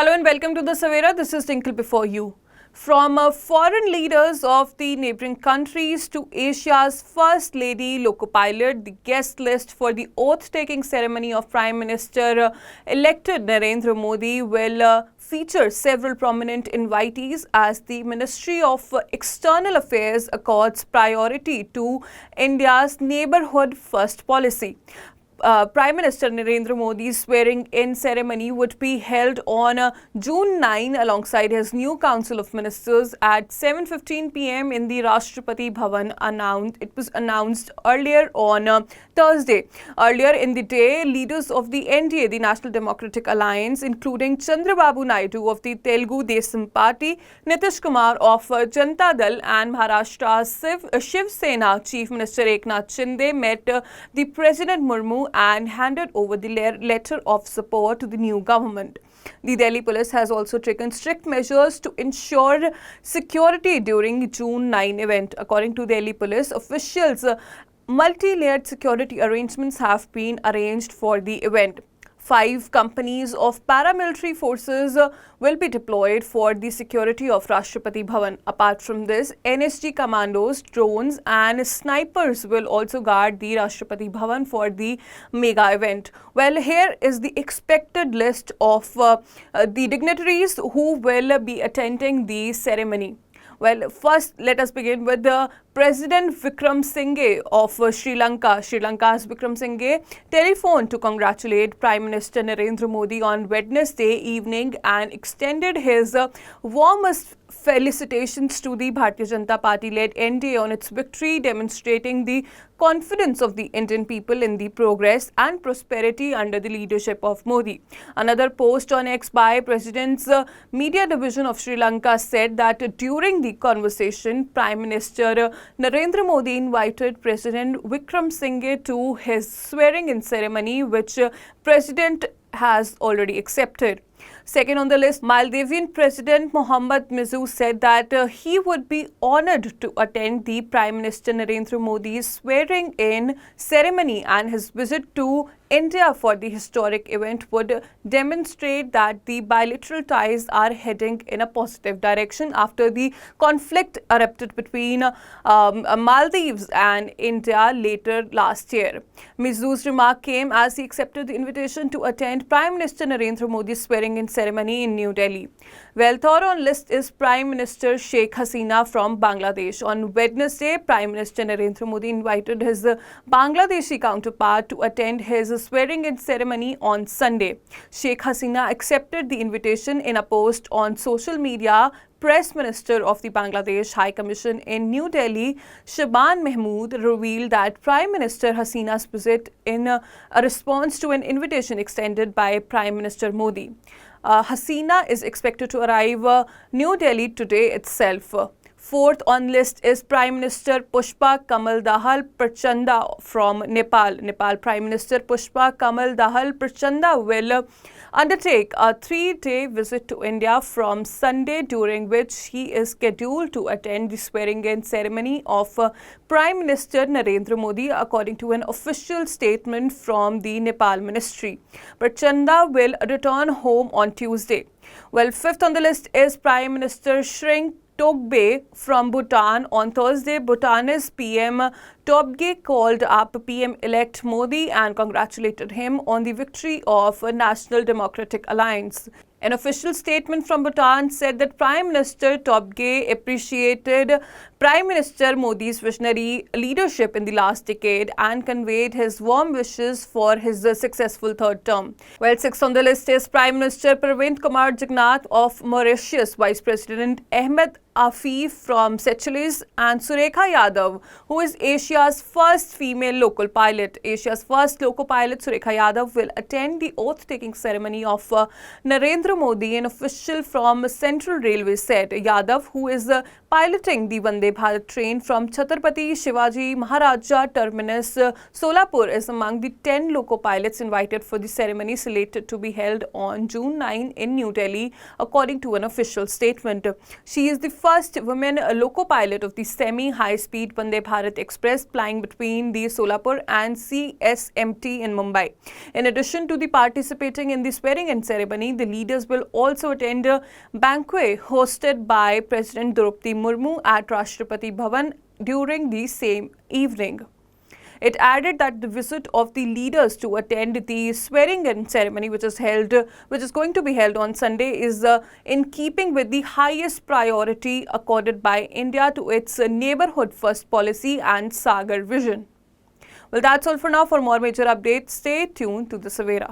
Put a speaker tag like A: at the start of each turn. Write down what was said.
A: Hello and welcome to the Savera. This is Tinkle before you. From foreign leaders of the neighboring countries to Asia's First Lady Loco Pilot, the guest list for the oath-taking ceremony of Prime Minister-elected Narendra Modi will feature several prominent invitees as the Ministry of External Affairs accords priority to India's neighborhood first policy. Prime Minister Narendra Modi's swearing-in ceremony would be held on June 9 alongside his new Council of Ministers at 7:15 p.m. in the Rashtrapati Bhavan. It was announced earlier on Thursday. Earlier in the day, leaders of the NDA, the National Democratic Alliance, including Chandrababu Naidu of the Telugu Desam Party, Nitish Kumar of Janata Dal and Maharashtra's Shiv Sena Chief Minister Eknath Shinde met the President Murmu and handed over the letter of support to the new government. The Delhi police has also taken strict measures to ensure security during the June 9 event. According to Delhi police officials, multi-layered security arrangements have been arranged for the event. 5 companies of paramilitary forces will be deployed for the security of Rashtrapati Bhavan. Apart from this, NSG commandos, drones and snipers will also guard the Rashtrapati Bhavan for the mega event. Well, here is the expected list of the dignitaries who will be attending the ceremony. Well, first, let us begin with the President Vikram Singhe of Sri Lanka. Sri Lanka's Vikram Singhe telephoned to congratulate Prime Minister Narendra Modi on Wednesday evening and extended his warmest felicitations to the Bharatiya Janata Party-led NDA on its victory, demonstrating the confidence of the Indian people in the progress and prosperity under the leadership of Modi. Another post on X by President's media division of Sri Lanka said that during the conversation, Prime Minister Narendra Modi invited President Vikram Singhe to his swearing-in ceremony, which President has already accepted. Second on the list, Maldivian President Mohammad Muizzu said that he would be honored to attend the Prime Minister Narendra Modi's swearing-in ceremony, and his visit to India for the historic event would demonstrate that the bilateral ties are heading in a positive direction after the conflict erupted between Maldives and India later last year. Muizzu's remark came as he accepted the invitation to attend Prime Minister Narendra Modi's swearing-in ceremony in New Delhi. Well, third on list is Prime Minister Sheikh Hasina from Bangladesh. On Wednesday, Prime Minister Narendra Modi invited his Bangladeshi counterpart to attend his swearing-in ceremony on Sunday. Sheikh Hasina accepted the invitation in a post on social media. Press Minister of the Bangladesh High Commission in New Delhi, Shaban Mahmood, revealed that Prime Minister Hasina's visit in a response to an invitation extended by Prime Minister Modi. Hasina is expected to arrive New Delhi today itself. Fourth on list is Prime Minister Pushpa Kamal Dahal Prachanda from Nepal. Nepal Prime Minister Pushpa Kamal Dahal Prachanda will undertake a 3-day visit to India from Sunday, during which he is scheduled to attend the swearing-in ceremony of Prime Minister Narendra Modi, according to an official statement from the Nepal Ministry. Prachanda will return home on Tuesday. Well, fifth on the list is Prime Minister Shrink Togbe from Bhutan. On Thursday, Bhutanese PM Tobge called up PM-elect Modi and congratulated him on the victory of National Democratic Alliance. An official statement from Bhutan said that Prime Minister Tobge appreciated Prime Minister Modi's visionary leadership in the last decade and conveyed his warm wishes for his successful third term. Well, sixth on the list is Prime Minister Pravind Kumar Jagannath of Mauritius, Vice President Ahmed Afif from Seychelles, and Surekha Yadav, who is Asia's first female local pilot. Asia's first local pilot, Surekha Yadav, will attend the oath-taking ceremony of Narendra Modi. An official from Central Railway said Yadav, who is piloting the Vande Bharat train from Chhatrapati Shivaji Maharaja Terminus, Solapur, is among the 10 loco pilots invited for the ceremony slated to be held on June 9 in New Delhi, according to an official statement. She is the first first women loco pilot of the semi-high-speed Vande Bharat Express plying between the Solapur and CSMT in Mumbai. In addition to the participating in the swearing-in ceremony, the leaders will also attend a banquet hosted by President Draupadi Murmu at Rashtrapati Bhavan during the same evening. It added that the visit of the leaders to attend the swearing-in ceremony, which is going to be held on Sunday, is in keeping with the highest priority accorded by India to its neighborhood-first policy and Sagar vision. Well, that's all for now. For more major updates, stay tuned to the Savera.